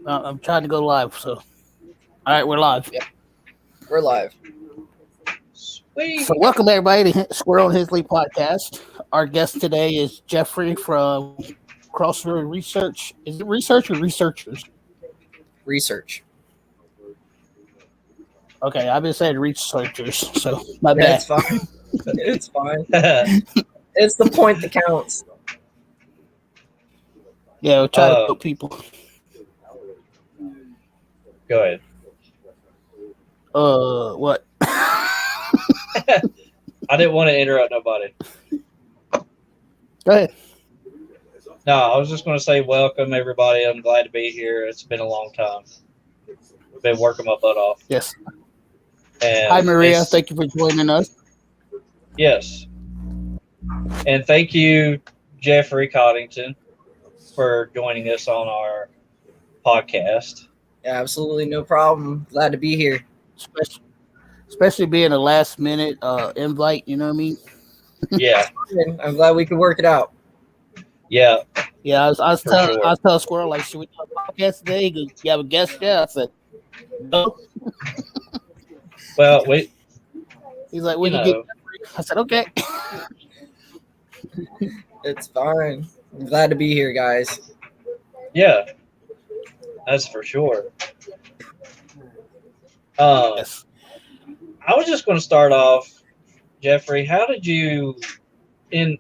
I'm trying to go live. So, all right, we're live. Yeah, we're live. So, Sweet. welcome everybody to Squirrel and Hisley podcast. Our guest today is Jeffrey from Crossroads Research. Is it research or researchers? Research. Okay, I've been saying researchers, so my Yeah, bad. it's fine. It's fine. It's the point that counts. Yeah, we'll try to help people. Go ahead. What? I didn't want to interrupt nobody. Go ahead. No, I was just going to say welcome, everybody. I'm glad to be here. It's been a long time. I've been working my butt off. Yes. And Hi, Maria. Thank you for joining us. Yes. And thank you, Jeffrey Coddington, for joining us on our podcast. Yeah, absolutely no problem. Glad to be here. Especially being a last minute invite, you know what I mean? Yeah. I'm glad we could work it out. Yeah. Yeah, I was For telling sure. Squirrel, like, should we do a podcast today? He goes, you have a guest? Yeah. I said, no. Well, He's like, we can get. I said, okay. It's fine. I'm glad to be here, guys. Yeah, that's for sure. Yes. I was just going to start off, Jeffrey. How did you,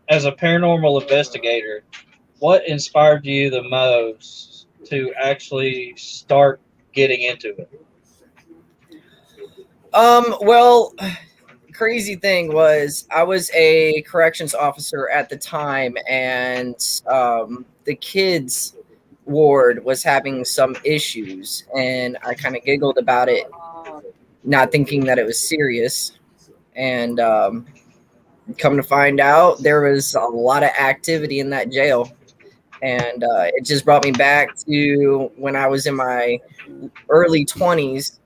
as a paranormal investigator, what inspired you the most to actually start getting into it? Well, crazy thing was I was a corrections officer at the time, and the kids ward was having some issues, and I kind of giggled about it, not thinking that it was serious. And come to find out, there was a lot of activity in that jail, and it just brought me back to when I was in my early 20s,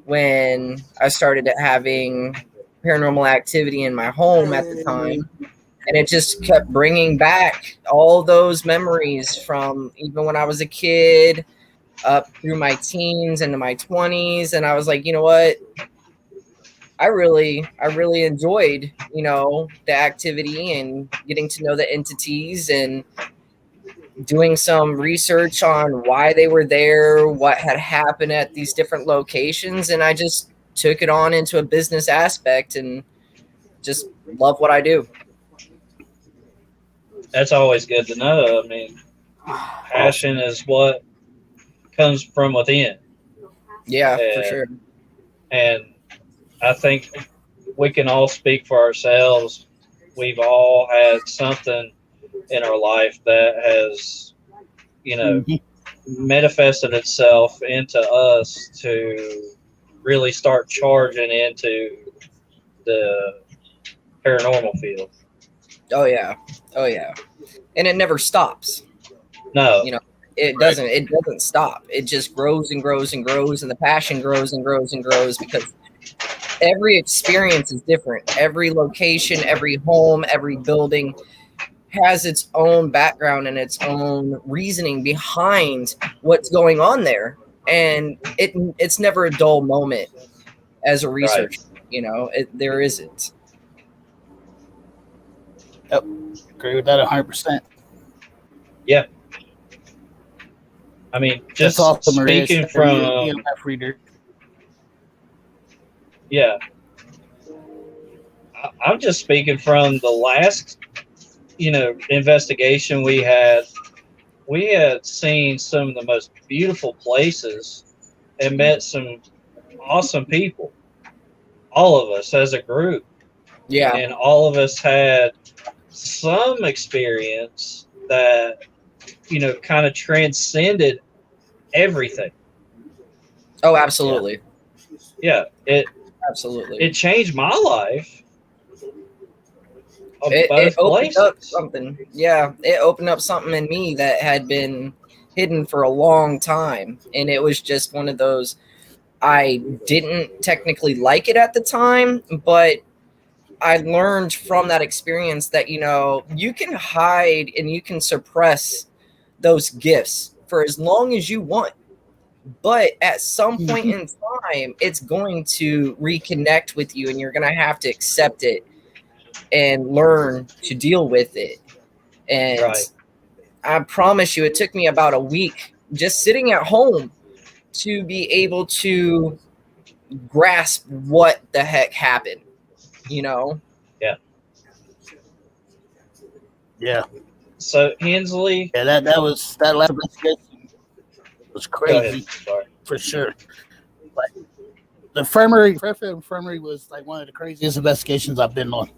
when I started having paranormal activity in my home at the time. And it just kept bringing back all those memories from even when I was a kid up through my teens into my 20s. And I was like, you know what? I really enjoyed, the activity and getting to know the entities and doing some research on why they were there, what had happened at these different locations. And I just took it on into a business aspect and just love what I do. That's always good to know. I mean, passion is what comes from within. Yeah, for sure. And I think we can all speak for ourselves. We've all had something in our life that has, manifested itself into us to really start charging into the paranormal field. Oh yeah. And it never stops. No. It doesn't stop. It just grows and grows and grows, and the passion grows and grows and grows, because every experience is different. Every location, every home, every building has its own background and its own reasoning behind what's going on there. And it's never a dull moment as a researcher. Right. There isn't. Yep. Agree with that 100%. Yeah. I mean, just awesome, speaking from reader. Yeah. I'm just speaking from the last, investigation we had. We had seen some of the most beautiful places and met some awesome people. All of us as a group. Yeah. And all of us had some experience that, kind of transcended everything. Oh, absolutely. Yeah. Absolutely. It changed my life. It opened up something. Yeah, it opened up something in me that had been hidden for a long time. And it was just one of those, I didn't technically like it at the time, but I learned from that experience that, you can hide and you can suppress those gifts for as long as you want. But at some point in time, it's going to reconnect with you, and you're going to have to accept it and learn to deal with it. And Right. I promise you, it took me about a week just sitting at home to be able to grasp what the heck happened, you know? Yeah. So Hensley, Yeah, that last investigation was go ahead. crazy Sorry. for sure. Like the Fairfield Infirmary was like one of the craziest investigations I've been on.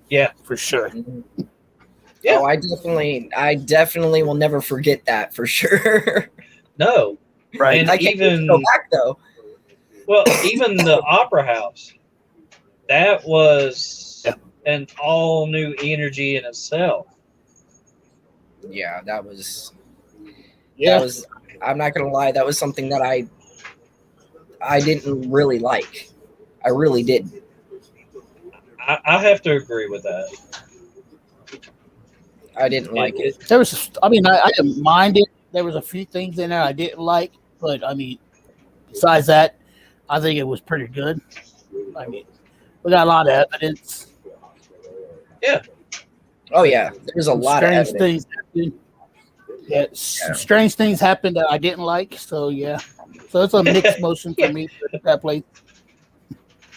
Yeah, for sure. Yeah. Oh, I definitely will never forget that for sure. No. Right. And I can't wait to even go back though. well, even the Opera House, that was an all new energy in itself. Yeah, that was. Yeah. I'm not gonna lie, that was something that I didn't really like. I really didn't. I have to agree with that. I didn't like it. There was, I mean, I didn't mind it. There was a few things in there I didn't like, but I mean, besides that, I think it was pretty good. I mean, we got a lot of evidence. Oh yeah, there's a lot of Strange evidence. things happened. Yeah, strange things happened that I didn't like. So yeah, so it's a mixed motion for me for that place.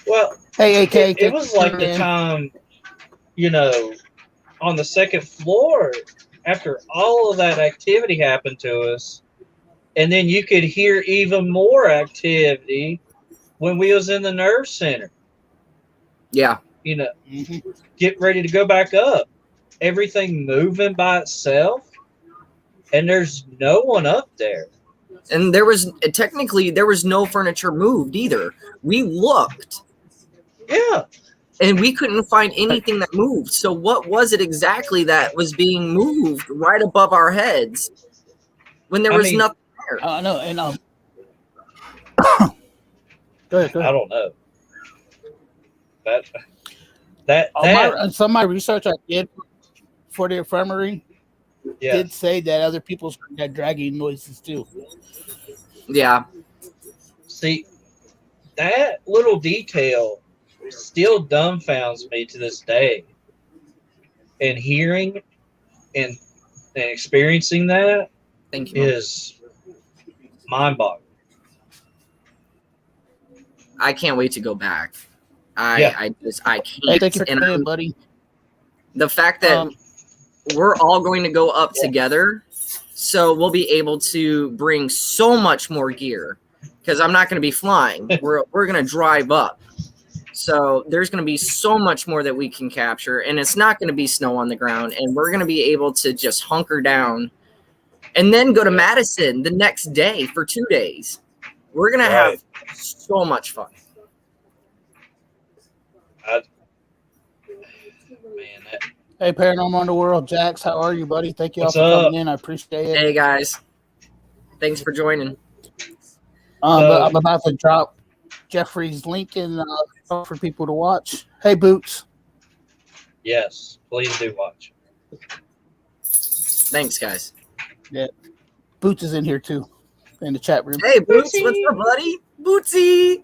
Well, Hey, AK, it was like the time, you know, on the second floor after all of that activity happened to us, and then you could hear even more activity when we was in the nerve center. Yeah. You know, get ready to go back up. Everything moving by itself, and there's no one up there. And there was no furniture moved either. We looked. Yeah. And we couldn't find anything that moved. So what was it exactly that was being moved right above our heads when there was nothing there? I know, and go ahead. I don't know. That some of my research I did for the infirmary did say that other people had dragging noises too. Yeah. See, that little detail still dumbfounds me to this day. And hearing and experiencing that is mind-boggling. I can't wait to go back. I can't. Hey, thank you for coming in, buddy. The fact that we're all going to go up together, so we'll be able to bring so much more gear because I'm not going to be flying. We're going to drive up. So there's going to be so much more that we can capture, and it's not going to be snow on the ground, and we're going to be able to just hunker down and then go to Madison the next day for 2 days. We're going to have so much fun. Hey, Paranormal Underworld, Jax, how are you, buddy? Thank you all for coming in. I appreciate it. Hey, guys. Thanks for joining. But I'm about to drop Jeffrey's link in for people to watch. Hey, Boots. Yes, please do watch. Thanks, guys. Yeah, Boots is in here too, in the chat room. Hey, Boots, what's up, buddy? Bootsy.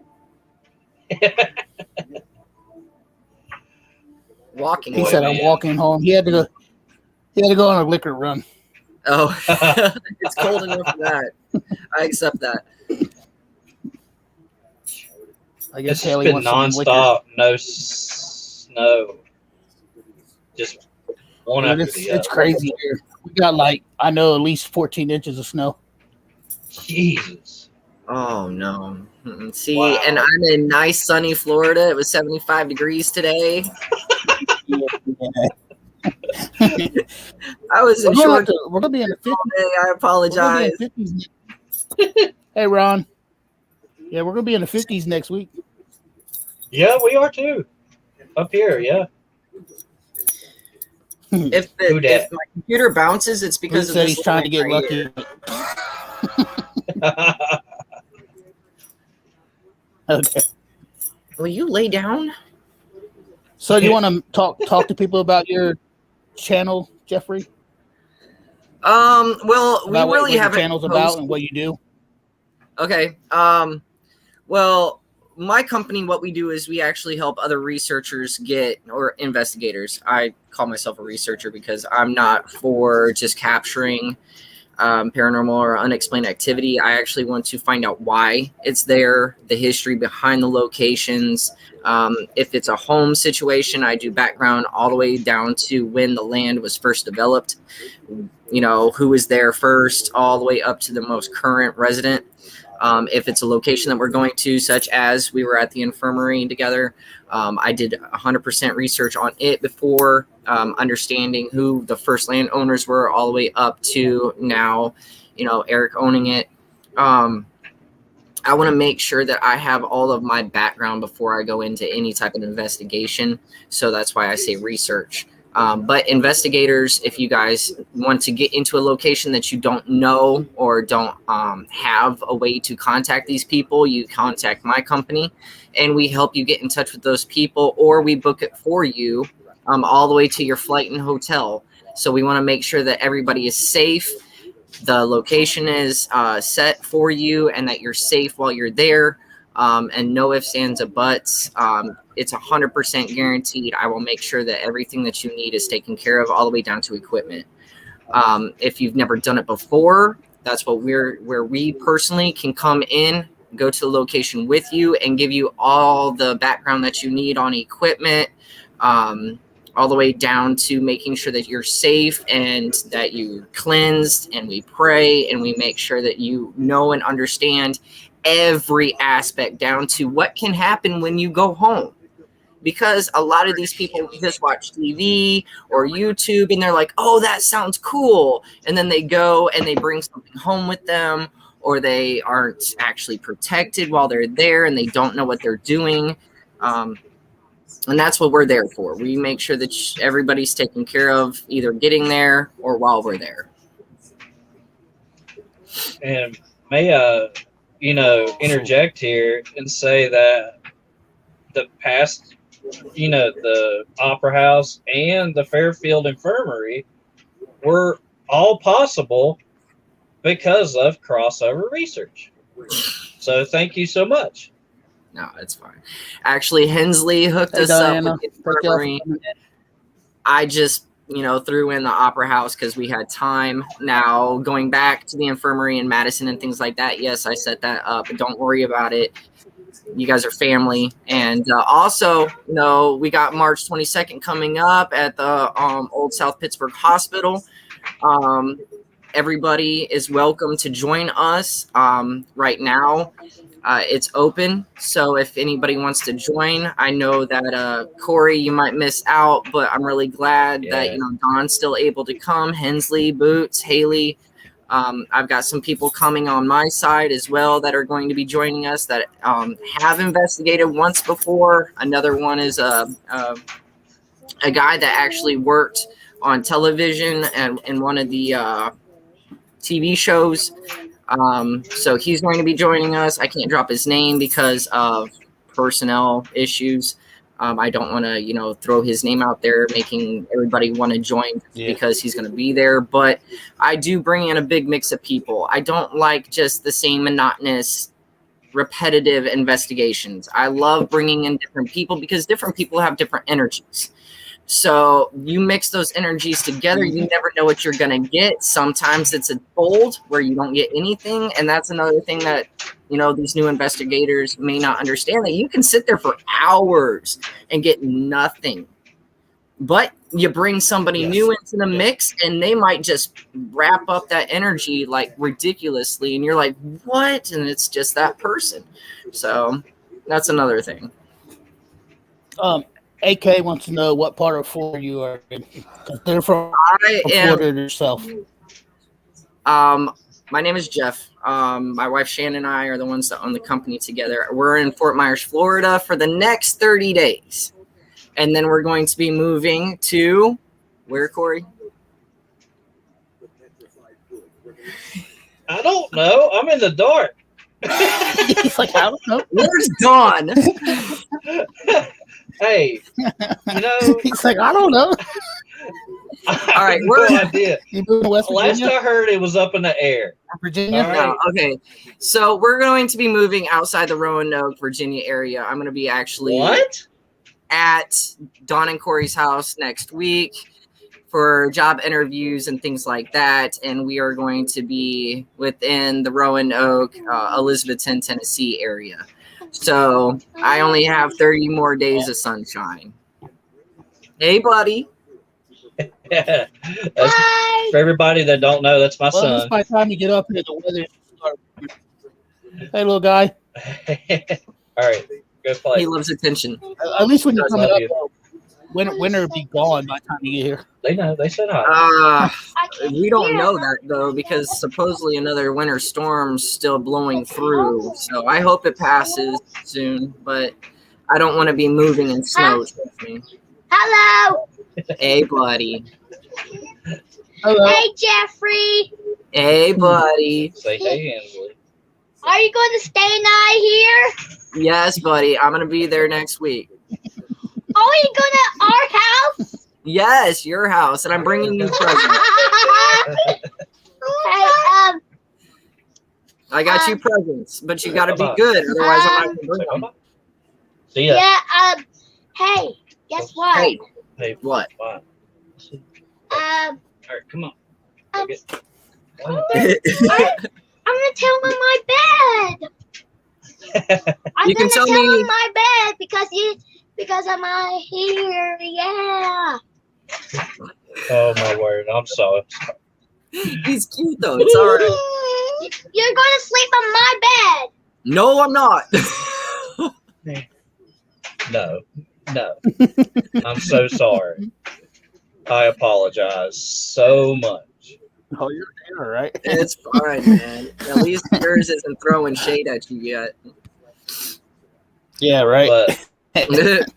Walking. He said, "I'm walking home." He had to go on a liquor run. Oh, it's cold enough for that. I accept that. I guess It's Haley been wants nonstop, no snow. Just one after the other. It's crazy here. We got I know at least 14 inches of snow. Jesus. Oh no. See, and I'm in nice sunny Florida. It was 75 degrees today. I was in short. We're gonna be in the 50s. I apologize. Hey, Ron. Yeah, we're gonna be in the 50s next week. Yeah, we are too. Up here, yeah. If my computer bounces, it's because of he's trying to get lucky. Okay. Will you lay down? So, do you want to talk to people about your channel, Jeffrey? Well, we About really what your haven't channel's about and what you do? Okay. Well, my company, what we do is we actually help other researchers or investigators. I call myself a researcher because I'm not for just capturing paranormal or unexplained activity. I actually want to find out why it's there, the history behind the locations. If it's a home situation, I do background all the way down to when the land was first developed, who was there first, all the way up to the most current resident. If it's a location that we're going to, such as we were at the infirmary together, I did 100% research on it before, understanding who the first landowners were, all the way up to now, Eric owning it. I want to make sure that I have all of my background before I go into any type of investigation. So that's why I say research. But investigators, if you guys want to get into a location that you don't know or don't have a way to contact these people, you contact my company and we help you get in touch with those people, or we book it for you all the way to your flight and hotel. So we want to make sure that everybody is safe, the location is set for you, and that you're safe while you're there. And no ifs, ands, or buts. It's 100% guaranteed. I will make sure that everything that you need is taken care of, all the way down to equipment. If you've never done it before, that's where we personally can come in, go to the location with you, and give you all the background that you need on equipment, all the way down to making sure that you're safe and that you cleansed, and we pray and we make sure that you know and understand every aspect down to what can happen when you go home. Because a lot of these people just watch TV or YouTube and they're like, oh, that sounds cool. And then they go and they bring something home with them, or they aren't actually protected while they're there and they don't know what they're doing. And that's what we're there for. We make sure that everybody's taken care of, either getting there or while we're there. And may I, interject here and say that the past, the Opera House and the Fairfield Infirmary were all possible because of crossover research. So thank you so much. No, it's fine. Actually, Hensley hooked us Diana. up with the infirmary. I just, threw in the Opera House because we had time. Now, going back to the infirmary in Madison and things like that, yes, I set that up. Don't worry about it. You guys are family. And also, we got March 22nd coming up at the Old South Pittsburgh Hospital. Everybody is welcome to join us. Right now, it's open. So if anybody wants to join, I know that Corey, you might miss out, but I'm really glad that Don's still able to come. Hensley, Boots, Haley. I've got some people coming on my side as well that are going to be joining us that have investigated once before. Another one is a guy that actually worked on television and in one of the TV shows. So he's going to be joining us. I can't drop his name because of personnel issues. I don't want to, throw his name out there, making everybody want to join because he's going to be there. But I do bring in a big mix of people. I don't like just the same monotonous, repetitive investigations. I love bringing in different people because different people have different energies. So you mix those energies together, you never know what you're going to get. Sometimes it's a fold where you don't get anything. And that's another thing that, these new investigators may not understand, that you can sit there for hours and get nothing. But you bring somebody new into the mix and they might just wrap up that energy like ridiculously. And you're like, what? And it's just that person. So that's another thing. AK wants to know what part of Florida you are in. They're from Florida yourself. My name is Jeff. My wife Shannon and I are the ones that own the company together. We're in Fort Myers, Florida for the next 30 days. And then we're going to be moving to where, Corey? I don't know. I'm in the dark. He's like, I don't know. Where's Dawn? Hey, he's like, I don't know. All right, no idea. You moving to West Last Virginia? I heard, it was up in the air. Virginia? All right. No, okay. So we're going to be moving outside the Roanoke, Virginia area. I'm going to be actually What? at Don and Corey's house next week for job interviews and things like that. And we are going to be within the Roanoke, Elizabethton, Tennessee area. So I only have 30 more days of sunshine. Hey, buddy. That's, for everybody that don't know, that's my Well, this son. by the time you get up here, the weather. Hey, little guy. All right, go play. He loves attention. At least when you come Love up, you. winter will be gone by the time you get here. They know. They said hi. We don't know that though, because supposedly another winter storm's still blowing through. So I hope it passes soon, but I don't want to be moving in snow. Trust me. Hello. Hey, buddy. Hello. Hey, Jeffrey. Hey, buddy. Say hey, Ansley. Are you going to stay night here? Yes, buddy. I'm gonna be there next week. Are you going to our house? Yes, your house, and I'm bringing you presents. Hey, I got you presents, but you got to be good, otherwise I'm not gonna bring Say them. bye-bye. See ya. yeah, hey, guess what? Hey, Hey, what? bye. Um, All right, come on. Um, Go get- I'm gonna tell him in my bed. I'm You can gonna tell tell him me- in my bed because I'm out here. Yeah. Oh my word! I'm sorry. He's cute though. It's all right. You're gonna sleep on my bed. No, I'm not. No. I'm so sorry. I apologize so much. Oh, you're all right. It's fine, man. At least yours isn't throwing shade at you yet. Yeah, right. But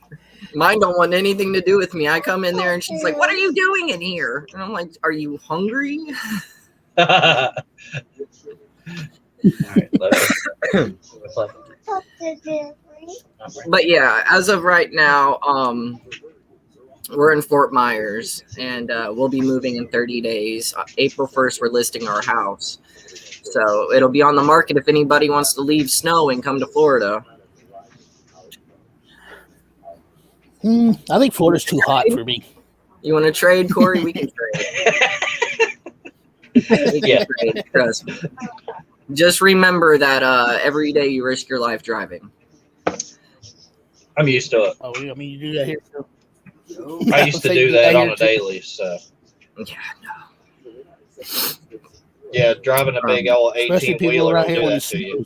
Mine don't want anything to do with me. I come in there and she's like, "What are you doing in here?" And I'm like, "Are you hungry?" all right, let's But yeah, as of right now, we're in Fort Myers, and we'll be moving in 30 days. April 1st, we're listing our house, so it'll be on the market if anybody wants to leave snow and come to Florida. I think Florida's too hot for me. You want to trade, Corey? We can trade. We can Yeah. trade. Trust me. Just remember that every day you risk your life driving. I'm used to it. Oh, I mean, you do that here too. I used to do that on a daily. So yeah, driving a big old Especially 18 people wheeler around will here do when that it's to you.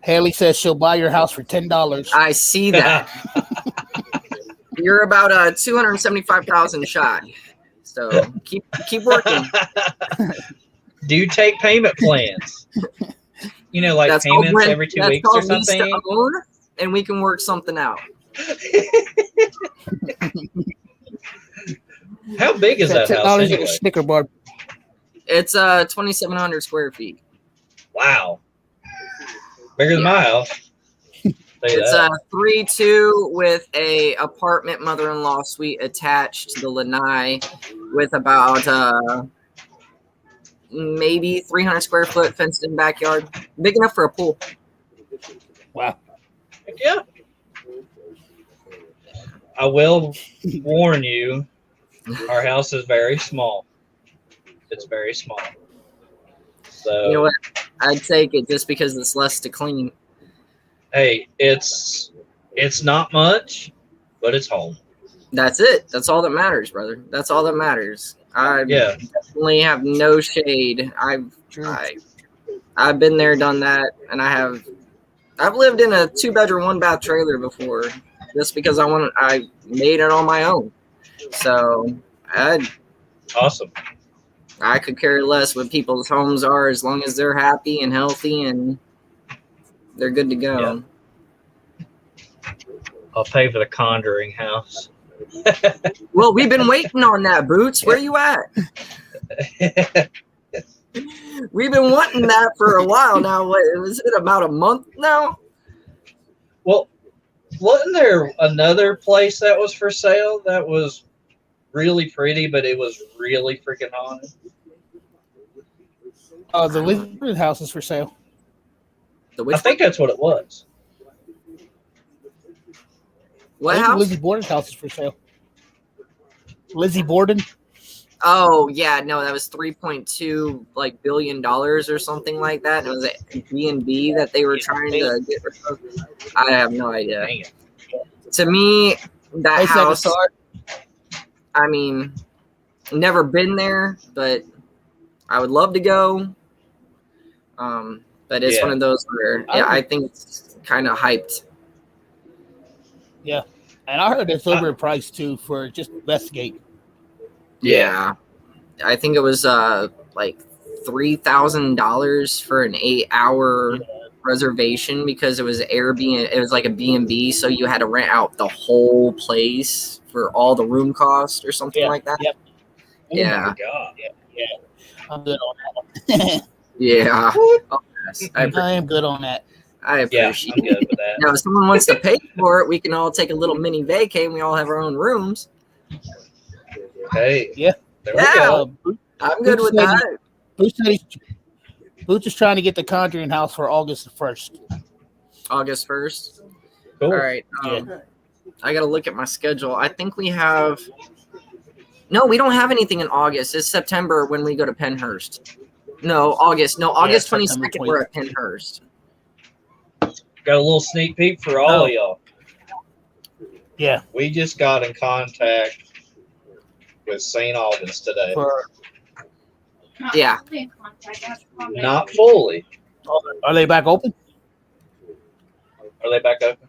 Haley says she'll buy your house for $10. I see that. You're about 275,000 shy. So keep working. Do you take payment plans? You know, like payments called every 2 that's weeks or called lease to something? own, and we can work something out. How big is that house Technology anyway? Snicker bar. It's 2,700 square feet. Wow. Bigger than my house. Say It's that. a 3-2 with a apartment mother-in-law suite attached to the lanai, with about maybe 300 square foot fenced in backyard, big enough for a pool. Wow. Heck yeah. I will warn you, our house is very small. It's very small. So You know what? I'd take it just because it's less to clean. hey, it's not much, but it's home. That's it. That's all that matters, brother. That's all that matters. I Yeah. definitely have no shade. I've been there, done that, and I've lived in a 2-bedroom, 1-bath trailer before, just because I made it on my own. So Awesome. I could care less what people's homes are as long as they're happy and healthy and they're good to go. Yeah. I'll pay for the Conjuring house. Well, we've been waiting on that, Boots. Where you at? We've been wanting that for a while now. What was it, about a month now? Well, wasn't there another place that was for sale that was really pretty, but it was really freaking haunted? The Wizard House is for sale. The I which think one? that's what it was. What I think house? Lizzie Borden's house is for sale. Lizzie Borden. Oh yeah, no, that was $3.2 billion or something like that. It was a B&B that they were trying to get rid of. I have no idea. Dang it. To me, that Hey, second house. thought. I mean, never been there, but I would love to go. But it's Yeah. one of those where I think it's kind of hyped. Yeah, and I heard it's overpriced too for just investigate. Yeah. I think it was like $3,000 for an 8-hour reservation because it was Airbnb. It was like a B&B, so you had to rent out the whole place for all the room costs or something like that. Yep. Yeah. Oh my God. Yeah. I'm good on that. Yeah. Oh, yes. I am good on that. I Yeah, appreciate I'm good with that. Now, if someone wants to pay for it, we can all take a little mini vacay and we all have our own rooms. Hey. Yeah. There we Yeah. go. I'm good with that. Boots is trying to get the Conjuring house for August 1st. August 1st. Cool. All right. I got to look at my schedule. I think we have. No, we don't have anything in August. It's September when we go to Pennhurst. No, August. No, August 22nd, we're at Pennhurst. Got a little sneak peek for all of y'all. Yeah. We just got in contact with St. Albans today. Yeah. Not fully. Are they back open? Are they back open?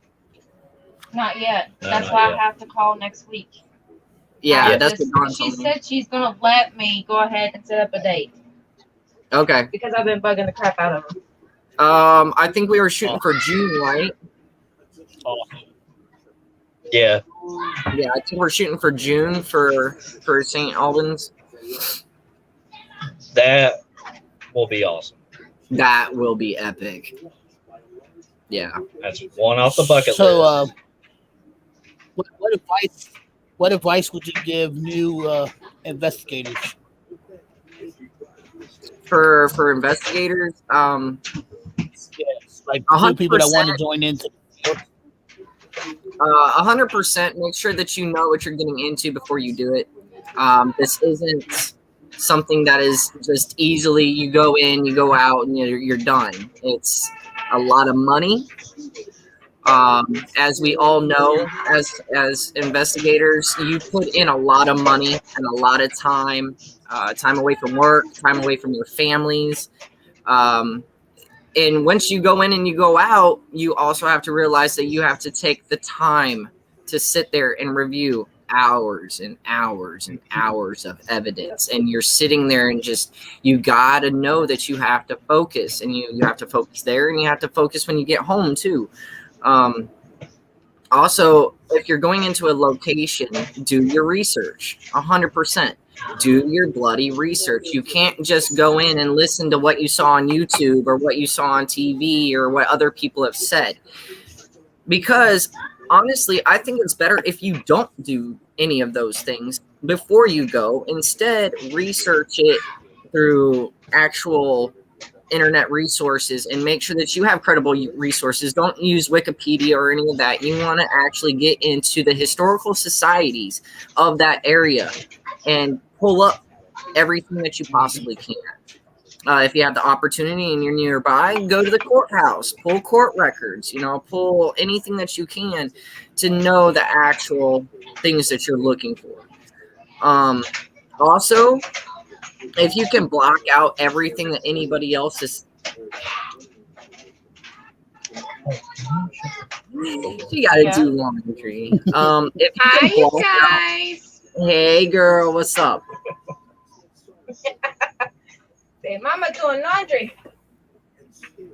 Not yet. No, That's not why yet. I have to call next week. Yeah, I that's just- what Dawn She told me. said she's gonna let me go ahead and set up a date Okay. because I've been bugging the crap out of her. I think we were shooting for June, right? Yeah. Yeah, I think we're shooting for June for St. Albans. That will be awesome. That will be epic. Yeah. That's one off the bucket So, list. what advice would you give new investigators? For investigators, Yes, like new people that want to join into. 100%. Make sure that you know what you're getting into before you do it. This isn't something that is just easily you go in, you go out, and you're done. It's a lot of money. As we all know, as investigators, you put in a lot of money and a lot of time, time away from work, time away from your families. And once you go in and you go out, you also have to realize that you have to take the time to sit there and review hours and hours and hours of evidence. And you're sitting there and just, you got to know that you have to focus, and you have to focus there, and you have to focus when you get home too. Also, if you're going into a location, do your research 100%. Do your bloody research. You can't just go in and listen to what you saw on YouTube or what you saw on TV or what other people have said. Because honestly, I think it's better if you don't do any of those things before you go. Instead, research it through actual internet resources and make sure that you have credible resources. Don't use Wikipedia or any of that. You want to actually get into the historical societies of that area and pull up everything that you possibly can. If you have the opportunity and you're nearby, go to the courthouse, pull court records, pull anything that you can to know the actual things that you're looking for. Also, if you can block out everything that anybody else is. You gotta do laundry. If you Hi, can block out, guys. hey girl, what's up? Say, Mama doing laundry.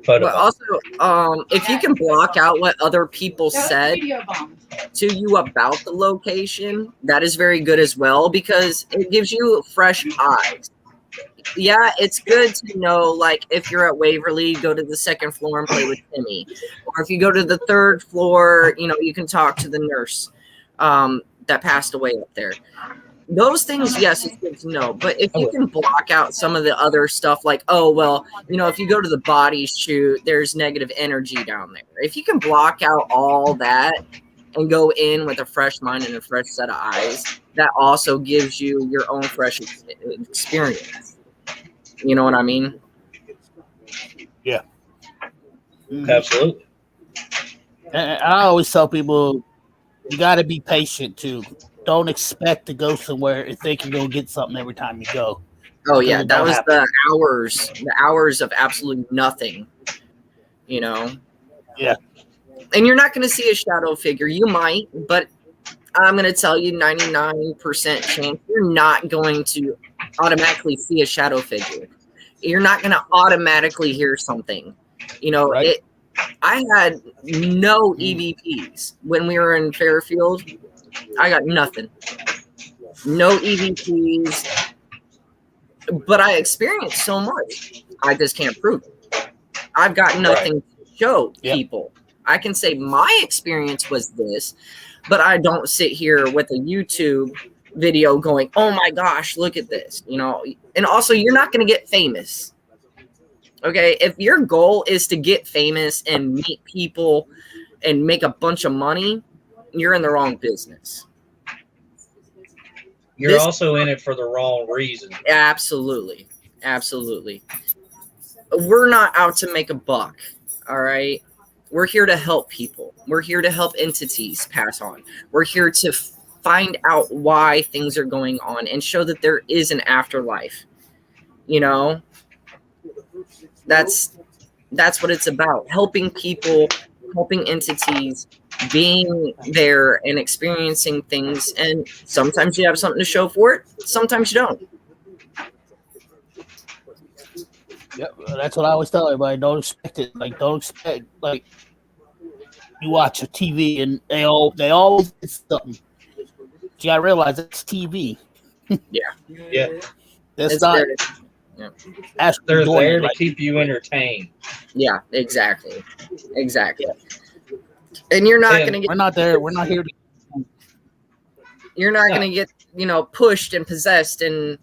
But also, if you can block out what other people said Video bombed. to you about the location, that is very good as well, because it gives you fresh eyes. Yeah, it's good to know, like, if you're at Waverly, go to the second floor and play with Timmy. Or if you go to the third floor, you can talk to the nurse that passed away up there. Those things, yes, it's good to know. But if you can block out some of the other stuff, like, oh, well, if you go to the body shoot, there's negative energy down there. If you can block out all that and go in with a fresh mind and a fresh set of eyes, that also gives you your own fresh experience. You know what I mean? Yeah. Absolutely. And I always tell people, you got to be patient too. Don't expect to go somewhere and think you're going to get something every time you go. Oh yeah, that was the hours of absolute nothing. Yeah. And you're not going to see a shadow figure. You might, but I'm going to tell you 99% chance you're not going to automatically see a shadow figure. You're not going to automatically hear something. Right. I had no EVPs when we were in Fairfield. I got nothing. No EVPs. But I experienced so much. I just can't prove it. I've got nothing to show people. I can say my experience was this, but I don't sit here with a YouTube video going, oh my gosh, look at this. And also, you're not going to get famous. Okay, if your goal is to get famous and meet people and make a bunch of money, you're in the wrong business. You're also in it for the wrong reason. Absolutely. Absolutely. We're not out to make a buck, all right? We're here to help people. We're here to help entities pass on. We're here to find out why things are going on and show that there is an afterlife. That's what it's about. Helping people, helping entities, being there and experiencing things. And sometimes you have something to show for it. Sometimes you don't. Yep, that's what I always tell everybody. Don't expect it. Don't expect you watch a TV and they always get something. But you gotta realize it's TV. Yeah. That's It's not. there. Yeah. They're there to keep you entertained. Yeah, exactly. And you're not going to get. We're not there. We're not here to. You're not going to get pushed and possessed in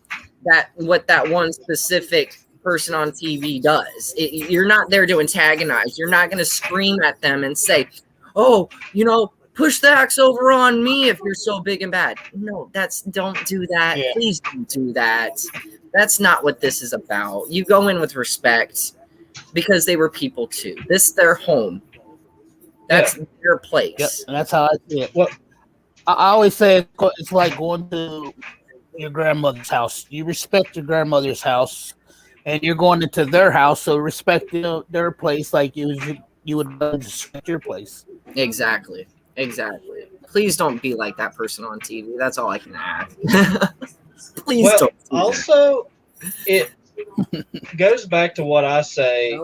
what that one specific person on TV does. You're not there to antagonize. You're not going to scream at them and say, oh, push the axe over on me if you're so big and bad. No, don't do that. Yeah. Please don't do that. That's not what this is about. You go in with respect because they were people too. This is their home. That's their place. Yep, and that's how I see it. Well, I always say it's like going to your grandmother's house. You respect your grandmother's house, and you're going into their house, so respect their place like you would respect your place. Exactly. Please don't be like that person on TV. That's all I can add. Please don't. Also, it goes back to what I say,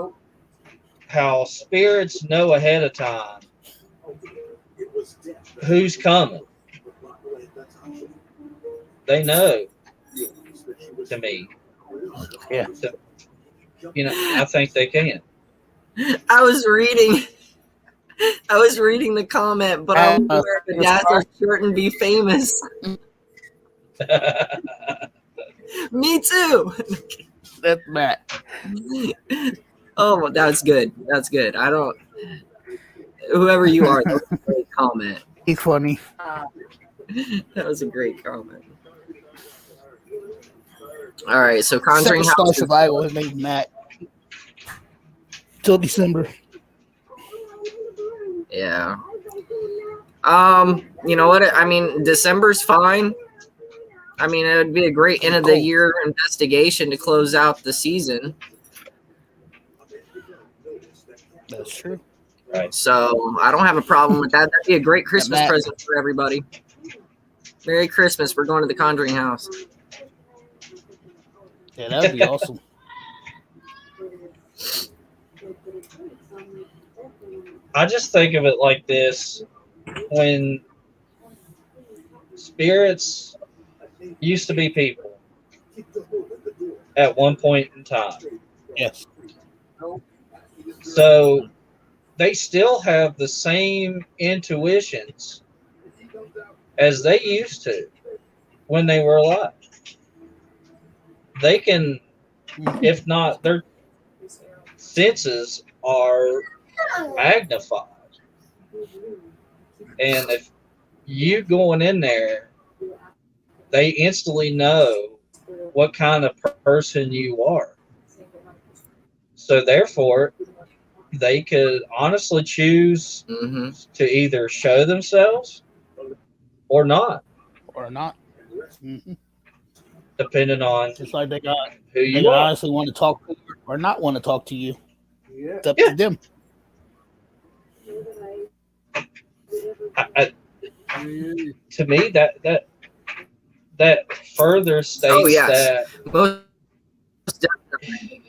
how spirits know ahead of time who's coming. They know, to me. Yeah. So, I think they can. I was reading the comment, but I want to wear the dazzle shirt and be famous. Me too. That's Matt. Oh, that's good. Whoever you are, that was a great comment. He's funny. That was a great comment. All right, so Conjuring Star House. Survival has made Matt till December. Yeah. You know what? I mean, December's fine. I mean, it would be a great end of the year investigation to close out the season. That's true. Right. So I don't have a problem with that. That'd be a great Christmas present for everybody. Merry Christmas. We're going to the Conjuring House. Yeah, that would be awesome. I just think of it like this: when spirits used to be people, at one point in time. Yes. So they still have the same intuitions as they used to when they were alive. They can, if not, their senses are magnified. And if you going in there, they instantly know what kind of person you are. So therefore, they could honestly choose Mm-hmm. to either show themselves or not, Or not. depending on Just like they who can you are. honestly want to talk to you or not want to talk to you. It's up Yeah. to them. To me, that further states Oh yes, that most definitely.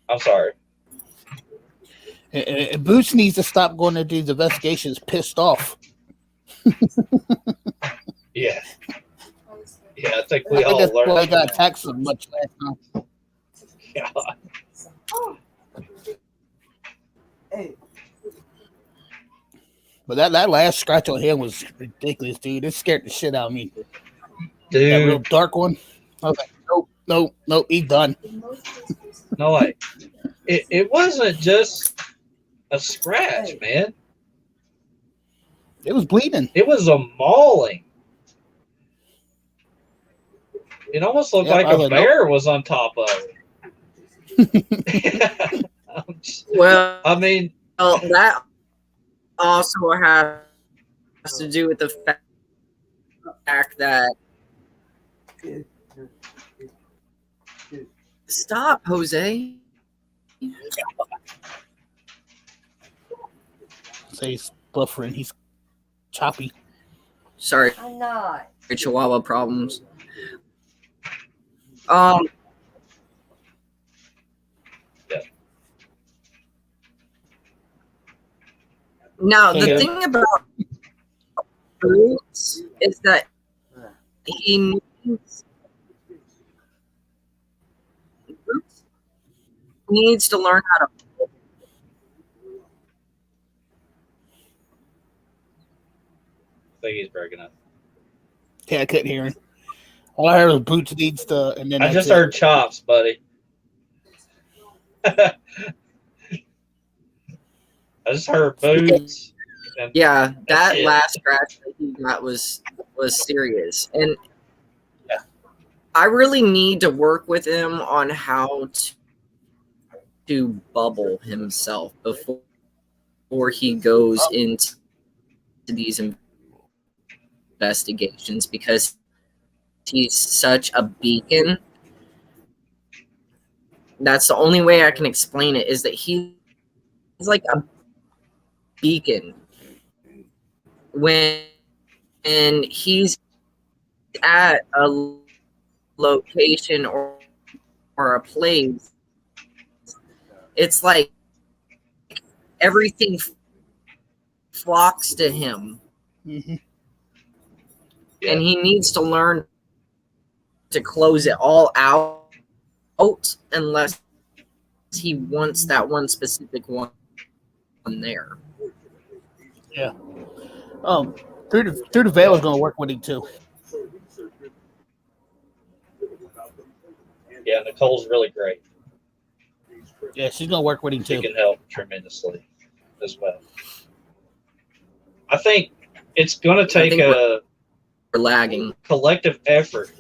I'm sorry. And Boots needs to stop going to these investigations pissed off. Yeah, I think we I think all that's learned why I from got that. attacked so much last time. God. But that last scratch on him was ridiculous, dude. It scared the shit out of me. Dude, That real dark one. I was like, nope, he's done. no, like it wasn't just a scratch, man. It was bleeding. It was a mauling. It almost looked Yep, like I a was like, bear was on top of it. Well, I mean, that also has to do with the fact that stop, Jose. So he's buffering. He's choppy. Sorry, I'm not. Chihuahua problems. Now the Yeah. thing about Boots is that he needs to learn how to. I think he's breaking up. Yeah, I couldn't hear him. All I heard was Boots needs to, and then I that's just it. heard chops, buddy. I just heard boots. And Yeah, that that's it. last scratch that he got was serious, and Yeah. I really need to work with him on how to bubble himself before he goes into these investigations, because he's such a beacon. That's the only way I can explain it, is that he's like a beacon when he's at a location or a place. It's like everything flocks to him, Mhm. Yeah. and he needs to learn to close it all out unless he wants that one specific one there. Yeah. Through the veil is going to work with him too. Yeah, Nicole's really great. Yeah, she's going to work with him She too. can help tremendously as well. I think it's going to take think a We're lagging. collective effort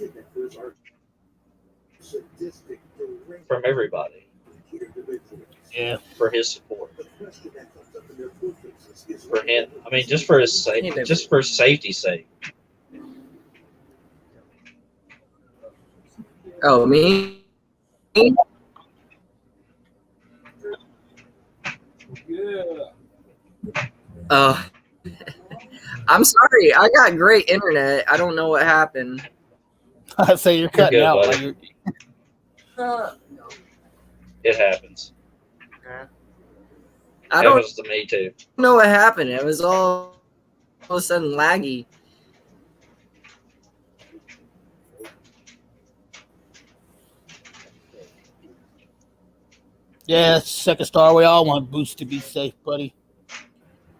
from everybody Yeah. for his support. For him, I mean, just for his sake, just for safety's sake. Oh, me? I'm sorry. I got great internet. I don't know what happened. I say you're cutting good, out. buddy. It happens. I It don't happens to me too. know what happened. It was all of a sudden laggy. Yeah, second star. We all want Boost to be safe, buddy.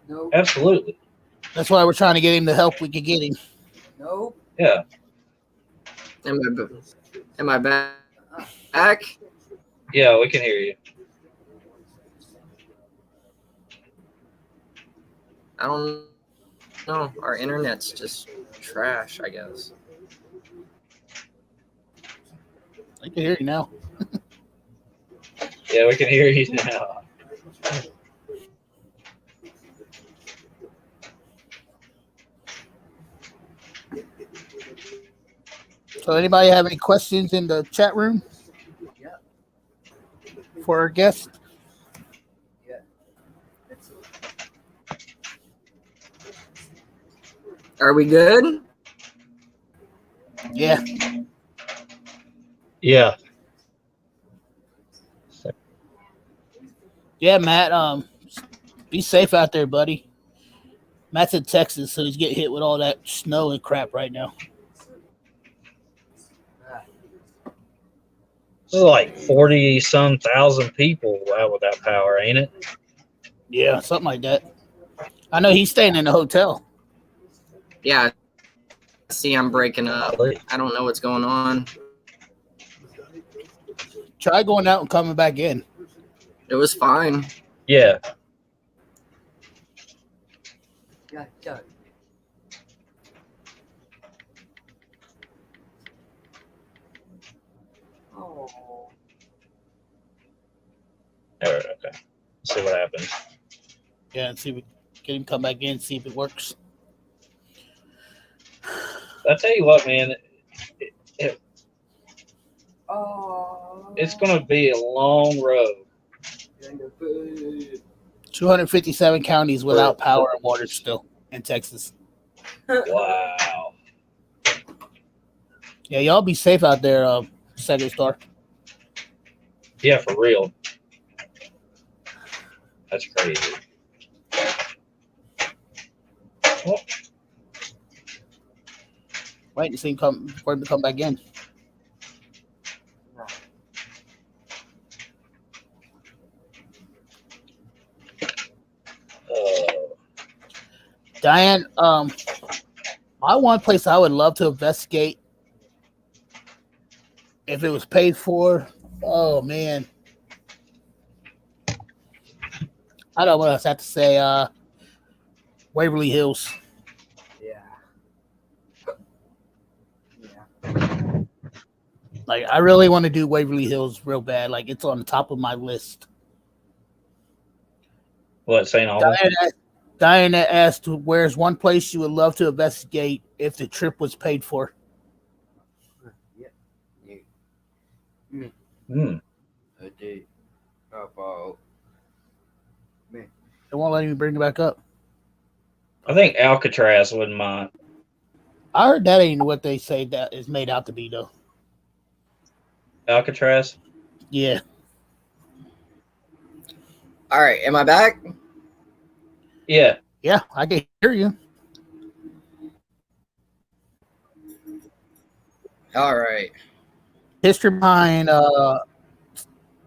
Nope. Absolutely. That's why we're trying to get him the help we can get him. Nope. Yeah. Am I back? Yeah, we can hear you. I don't know. Our internet's just trash, I guess. I can hear you now. Yeah, we can hear you now. So, anybody have any questions in the chat room? Yeah. For our guest? Yeah. Are we good? Yeah. Yeah. Yeah, Matt. Be safe out there, buddy. Matt's in Texas, so he's getting hit with all that snow and crap right now. This is like 40-some thousand people out without power, ain't it? Yeah, something like that. I know he's staying in a hotel. Yeah. See, I'm breaking up. I don't know what's going on. Try going out and coming back in. It was fine. Yeah. Yeah. Oh. All right, okay. Let's see what happens. Yeah, and see if we get him come back in, see if it works. I tell you what, man, Oh. it's going to be a long road. 257 counties without power and water still in Texas. Wow. Yeah, y'all be safe out there, Second Star. Yeah, for real. That's crazy. Oh, Wait to see him come for him to come back in. Diane, my one place I would love to investigate if it was paid for. Oh man, I don't know what else I have to say. Waverly Hills. Yeah. Like I really want to do Waverly Hills real bad. Like it's on the top of my list. what, St. Albans? Diana asked, "Where's one place you would love to investigate if the trip was paid for?" Hmm. Okay. About. They won't let me bring it back up. I think Alcatraz wouldn't mind. I heard that ain't what they say that is made out to be, though. Alcatraz? Yeah. All right. Am I back? Yeah. Yeah, I can hear you. All right. History behind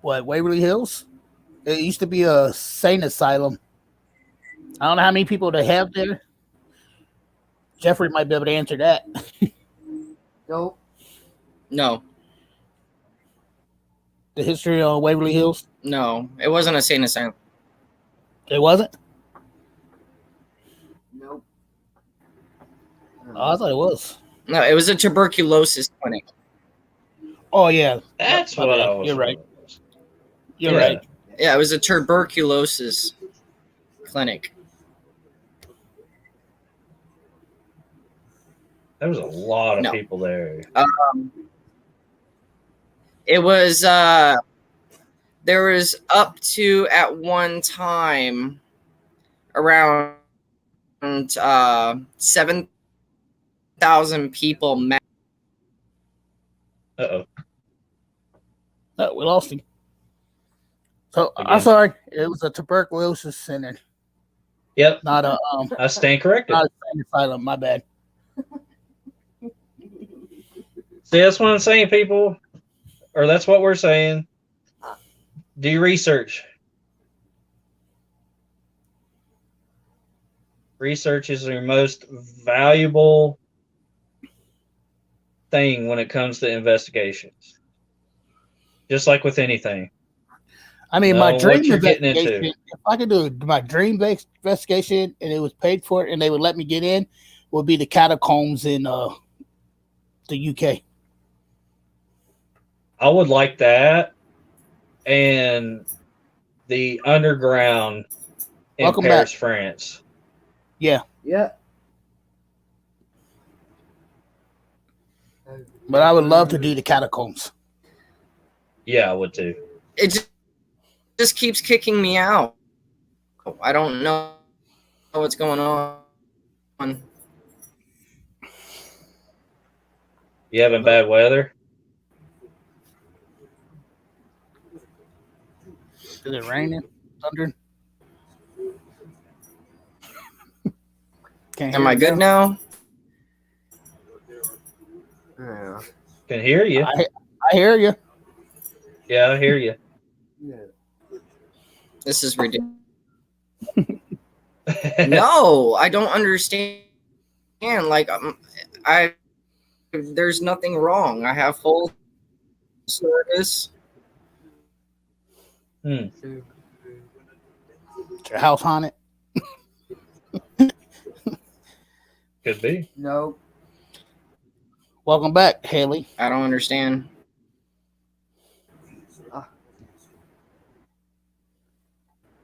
Waverly Hills? It used to be a sane asylum. I don't know how many people they have there. Jeffrey might be able to answer that. Nope. No. The history of Waverly Hills? No. It wasn't a sane asylum. It wasn't? Nope. Oh, I thought it was. No, it was a tuberculosis clinic. Oh, yeah. That's My what bad. I was. You're right. You're Yeah. right. Yeah, it was a tuberculosis clinic. There was a lot of No. people there. It was there was up to at one time around 7,000 people met. Uh-oh. Oh, we lost him. So Again. I'm sorry. It was a tuberculosis center, Yep. not a I stand corrected. not a sane asylum. My bad. See, that's what I'm saying, people. Or that's what we're saying. Do your research. Research is your most valuable thing when it comes to investigations. Just like with anything. I mean, my Know dream what you're getting investigation, into. if I could do my dream investigation and it was paid for and they would let me get in, would be the catacombs in the UK. I would like that. And the underground in Welcome Paris, back. France. Yeah, Yeah. but I would love to do the catacombs. Yeah, I would too. It just keeps kicking me out. I don't know what's going on. You having bad weather? Is it raining? Thundering? Can't hear Am I you good now. now? Yeah. Can hear you. I hear you. Yeah, I hear you. Yeah. This is ridiculous. No, I don't understand. Like, there's nothing wrong. I have full service. Hmm. Is your house haunted? Could be. No. Welcome back, Haley. I don't understand.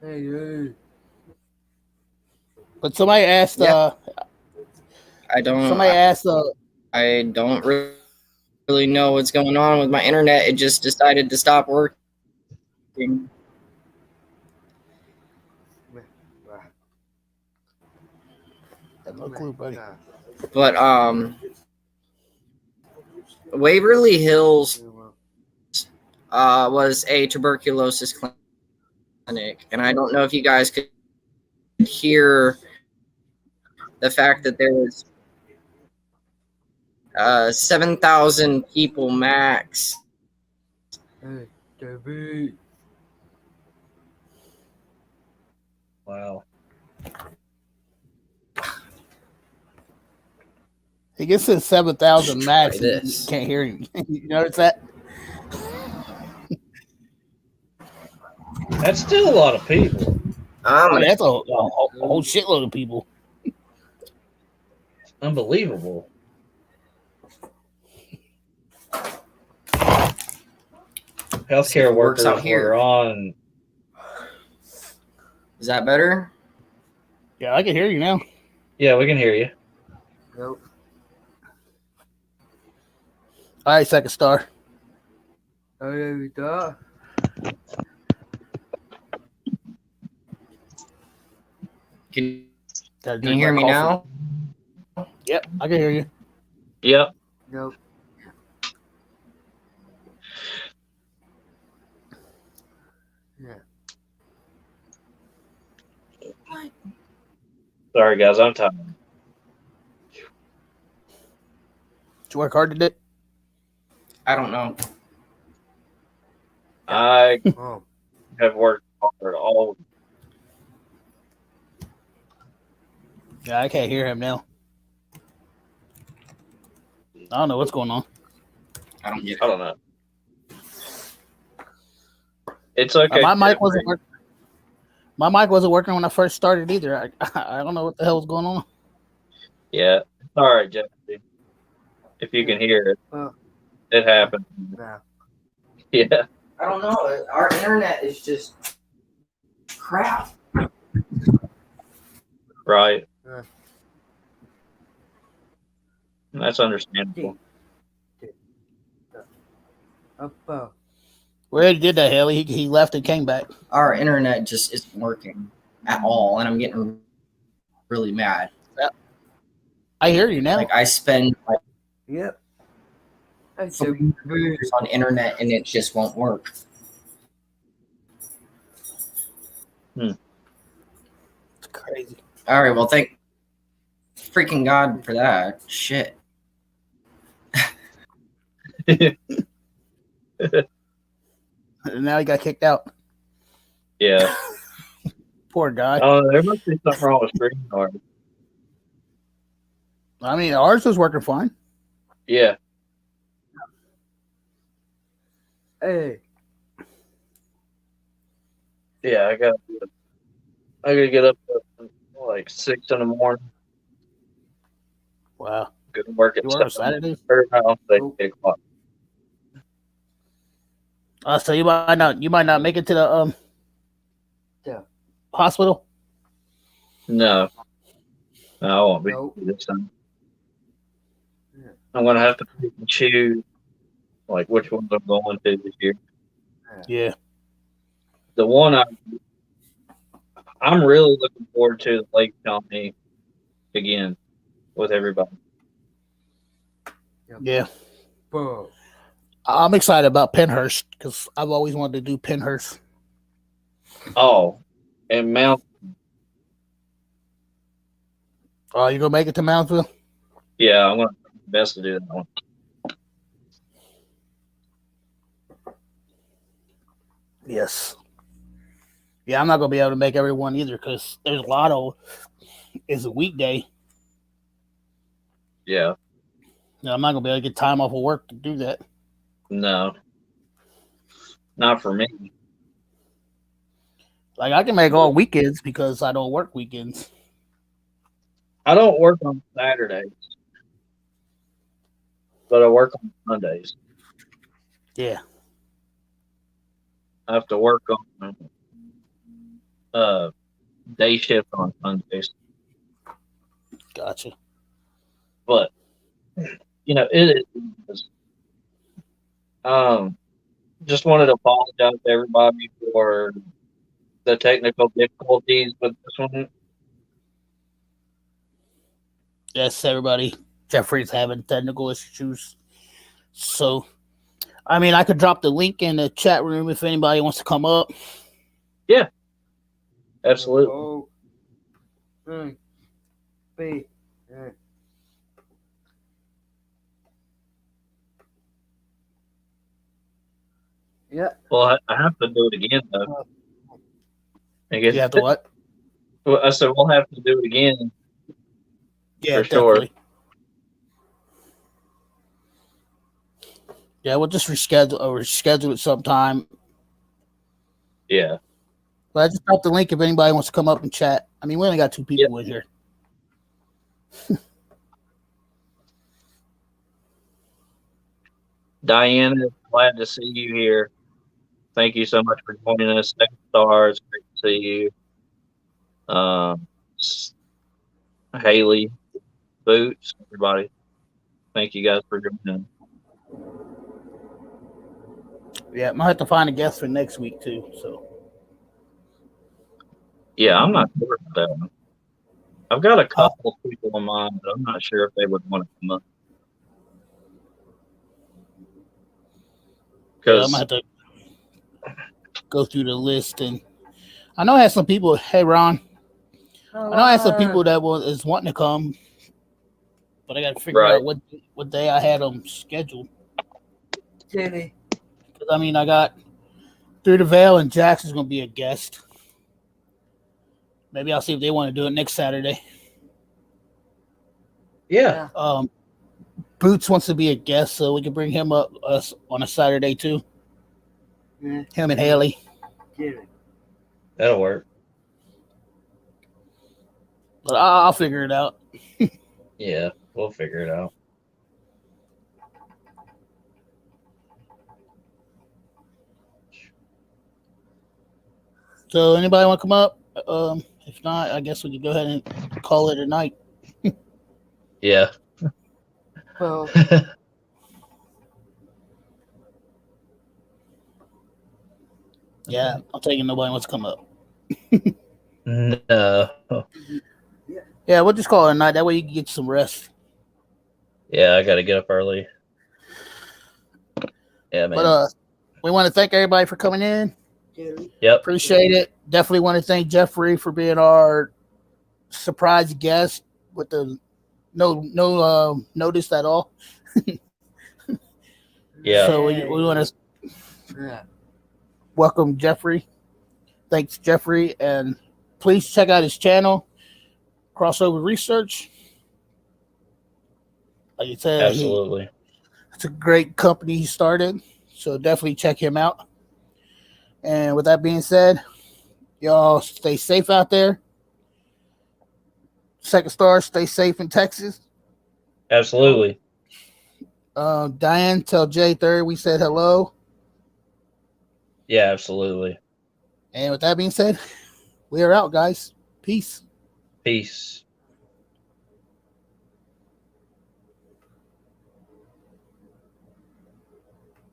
Hey. But somebody asked. Yeah. I Somebody don't. asked. I don't really know what's going on with my internet. It just decided to stop working. No clue, buddy. But Waverly Hills was a tuberculosis clinic, and I don't know if you guys could hear the fact that there was 7,000 people max. Hey, David. Wow. He gets to 7,000 max. Try And this. you can't hear him. You notice that? That's still a lot of people. That's a whole shitload of people. Unbelievable. Healthcare Works workers out here. were on. Is that better? Yeah, I can hear you now. Yeah, we can hear you. Nope. All right, second star. Oh, there we go. Can Gotta you drink hear my me coffee. now? Yep, I can hear you. Yep. Nope. Yeah. Sorry, guys. I'm tired. Did you work hard today? I don't know. I Oh. have worked hard all. Yeah, I can't hear him now. I don't know what's going on. I don't get I it. don't know. It's okay. My mic wasn't working. My mic wasn't working when I first started either. I don't know what the hell was going on. Yeah. All right, Jeffrey. If you can hear it, Oh. it happened. Nah. Yeah. I don't know. Our internet is just crap. Right. Yeah. That's understandable. Up. We already did that, Haley. He left and came back. Our internet just isn't working at all, and I'm getting really mad. I hear you now. Like, I spend like Yep. Hey, years on internet, and it just won't work. It's crazy. All right, well, thank freaking God for that. Shit. And now he got kicked out. Yeah. Poor guy. Oh, there must be something wrong with screen card. I mean, ours was working fine. Yeah. Hey. Yeah, I gotta get up at like 6 in the morning. Wow. Go to work at You work on 7. Saturdays? Or no, Nope. 8 o'clock. So you might not make it to the Yeah. hospital. No, I won't be Nope. this time. Yeah. I'm gonna have to pick and choose like which ones I'm going to this year. Yeah. The one I'm really looking forward to the Lake County again with everybody. Yeah. Bro. I'm excited about Penhurst because I've always wanted to do Penhurst. Oh, and Mount. Oh, you gonna make it to Moundsville? Yeah, I'm gonna do my best to do that one. Yes. Yeah, I'm not gonna be able to make everyone either because there's a lot of. It's a weekday. Yeah. I'm not gonna be able to get time off of work to do that. No. Not for me. Like I can make all weekends because I don't work weekends. I don't work on Saturdays, but I work on Sundays. Yeah. I have to work on day shift on Sundays. Gotcha. But it is. Just wanted to apologize to everybody for the technical difficulties with this one. Yes, everybody. Jeffrey's having technical issues. So, I mean, I could drop the link in the chat room if anybody wants to come up. Yeah. Absolutely. Oh. B. Yeah. Well, I have to do it again, though. You have to what? Well, I said we'll have to do it again. Yeah, for sure. definitely. Yeah, we'll just reschedule it sometime. Yeah. But I just dropped the link if anybody wants to come up and chat. I mean, we only got 2 people in here. Diana, glad to see you here. Thank you so much for joining us. 7 stars, great to see you. Haley, Boots, everybody. Thank you guys for joining. Yeah, I might have to find a guest for next week too. So Yeah, I'm not sure about that one. I've got a couple of people in mind, but I'm not sure if they would want to come up. yeah, I might have to go through the list, and I know I had some people. Hey, Ron, I know I had some people that is wanting to come, but I got to figure out what day I had them scheduled. Jenny. Because I mean, I got Through the Veil and Jackson's going to be a guest. Maybe I'll see if they want to do it next Saturday. Yeah. Boots wants to be a guest, so we can bring him up on a Saturday too. Yeah. Him and Haley. Jenny. That'll work. But I'll figure it out. Yeah, we'll figure it out. So anybody want to come up? If not, I guess we can go ahead and call it a night. Yeah. Well. Yeah, I'm taking nobody wants to come up. No. Yeah, we'll just call it a night. That way you can get some rest. Yeah, I got to get up early. Yeah, man. But we want to thank everybody for coming in. Yep. Appreciate it. Definitely want to thank Jeffrey for being our surprise guest with the no notice at all. Yeah. So we want to welcome Jeffrey Thanks, Jeffrey, and please check out his channel, Crossover Research. Like you said, Absolutely. it's a great company he started, so definitely check him out. And with that being said, y'all stay safe out there. Second Star, stay safe in Texas. Absolutely. Diane, tell Jay Third we said hello. Yeah, absolutely. And with that being said, we are out, guys. Peace. Peace.